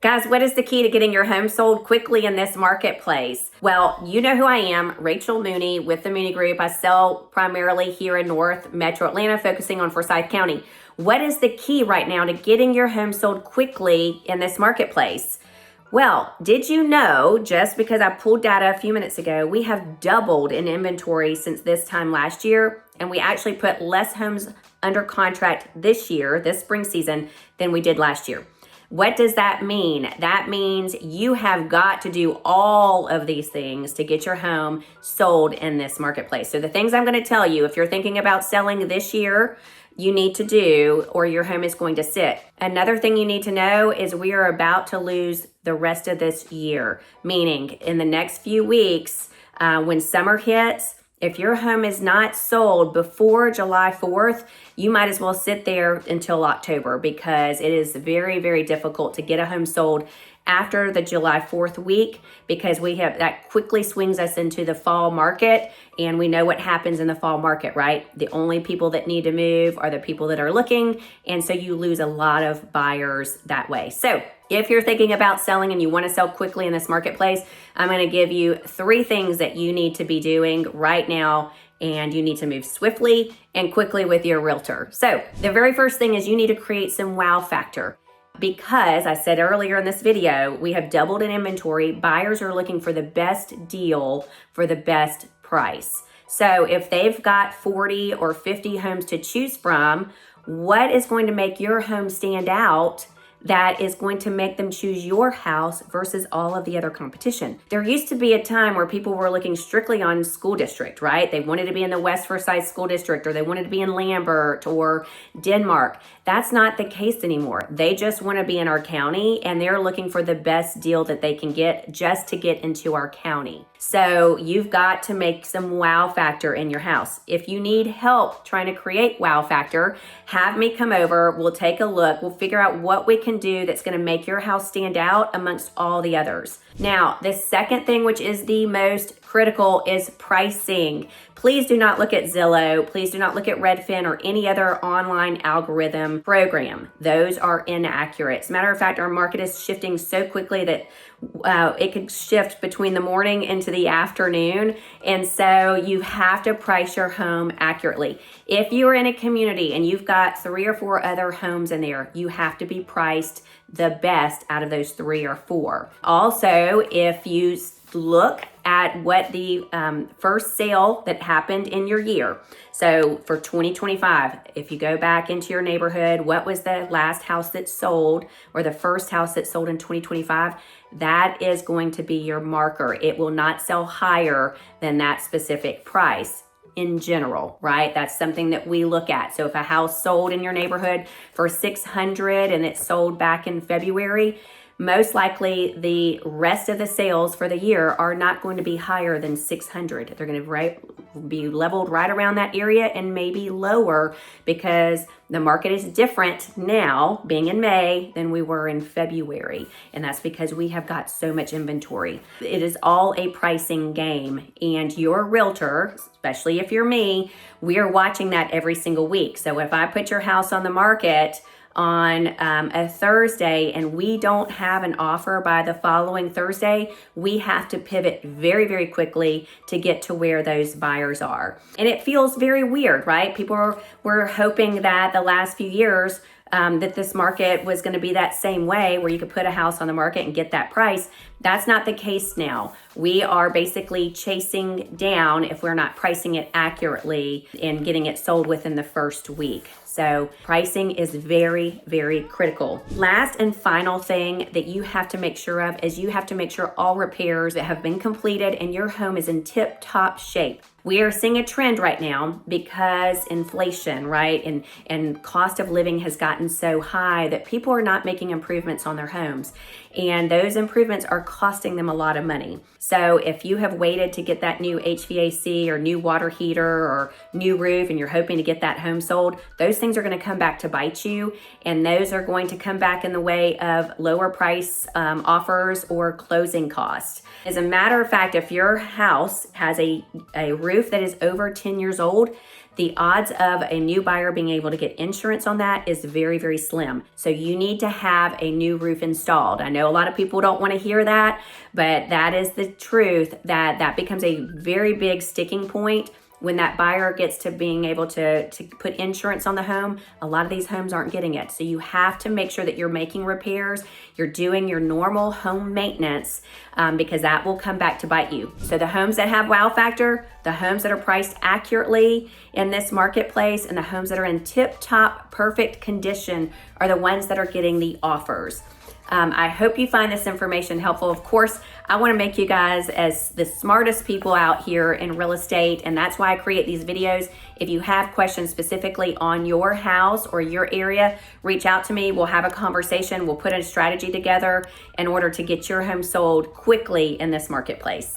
Guys, what is the key to getting your home sold quickly in this marketplace? Well, you know who I am, Rachel Mooney with the Mooney Group. I sell primarily here in North Metro Atlanta, focusing on Forsyth County. What is the key right now to getting your home sold quickly in this marketplace? Well, did you know, just because I pulled data a few minutes ago, we have doubled in inventory since this time last year, and we actually put less homes under contract this year, this spring season, than we did last year. What does that mean? That means you have got to do all of these things to get your home sold in this marketplace. So the things I'm going to tell you, if you're thinking about selling this year, you need to do, or your home is going to sit. Another thing you need to know is we are about to lose the rest of this year, meaning in the next few weeks, when summer hits, if your home is not sold before July 4th, you might as well sit there until October, because it is very, very difficult to get a home sold after the July 4th week, because that quickly swings us into the fall market, and we know what happens in the fall market, right? The only people that need to move are the people that are looking, and so you lose a lot of buyers that way. So if you're thinking about selling and you want to sell quickly in this marketplace, I'm going to give you 3 things that you need to be doing right now, and you need to move swiftly and quickly with your realtor. So the very first thing is you need to create some wow factor. Because I said earlier in this video, we have doubled in inventory. Buyers are looking for the best deal for the best price. So if they've got 40 or 50 homes to choose from, what is going to make your home stand out that is going to make them choose your house versus all of the other competition? There used to be a time where people were looking strictly on school district, right? They wanted to be in the West Forsyth School District, or they wanted to be in Lambert or Denmark. That's not the case anymore. They just want to be in our county, and they're looking for the best deal that they can get just to get into our county. So you've got to make some wow factor in your house. If you need help trying to create wow factor, have me come over. We'll take a look. We'll figure out what we can do that's going to make your house stand out amongst all the others. Now, the second thing, which is the most critical, is pricing. Please do not look at Zillow. Please do not look at Redfin or any other online algorithm program. Those are inaccurate. As a matter of fact, our market is shifting so quickly that it could shift between the morning into the afternoon. And so you have to price your home accurately. If you are in a community and you've got 3 or 4 other homes in there, you have to be priced the best out of those 3 or 4. Also, if you look at what the first sale that happened in your year. So for 2025, if you go back into your neighborhood, what was the last house that sold, or the first house that sold in 2025? That is going to be your marker. It will not sell higher than that specific price in general, right? That's something that we look at. So if a house sold in your neighborhood for $600 and it sold back in February, most likely the rest of the sales for the year are not going to be higher than $600. They're going to be leveled right around that area, and maybe lower, because the market is different now, being in May, than we were in February. And that's because we have got so much inventory. It is all a pricing game. And your realtor, especially if you're me, we are watching that every single week. So if I put your house on the market on a Thursday and we don't have an offer by the following Thursday, we have to pivot very, very quickly to get to where those buyers are. And it feels very weird, right? People were hoping that the last few years that this market was going to be that same way, where you could put a house on the market and get that price. That's not the case now. We are basically chasing down if we're not pricing it accurately and getting it sold within the first week. So pricing is very, very critical. Last and final thing that you have to make sure of is you have to make sure all repairs that have been completed and your home is in tip-top shape. We are seeing a trend right now because inflation, right? And cost of living has gotten so high that people are not making improvements on their homes. And those improvements are costing them a lot of money. So if you have waited to get that new HVAC or new water heater or new roof and you're hoping to get that home sold, those things are going to come back to bite you. And those are going to come back in the way of lower price offers or closing costs. As a matter of fact, if your house has a roof that is over 10 years old, the odds of a new buyer being able to get insurance on that is very, very slim. So you need to have a new roof installed. I know a lot of people don't want to hear that, but that is the truth, that becomes a very big sticking point. When that buyer gets to being able to put insurance on the home, a lot of these homes aren't getting it. So you have to make sure that you're making repairs, you're doing your normal home maintenance, because that will come back to bite you. So the homes that have wow factor, the homes that are priced accurately in this marketplace, and the homes that are in tip-top perfect condition are the ones that are getting the offers. I hope you find this information helpful. Of course, I want to make you guys as the smartest people out here in real estate, and that's why I create these videos. If you have questions specifically on your house or your area, reach out to me. We'll have a conversation. We'll put a strategy together in order to get your home sold quickly in this marketplace.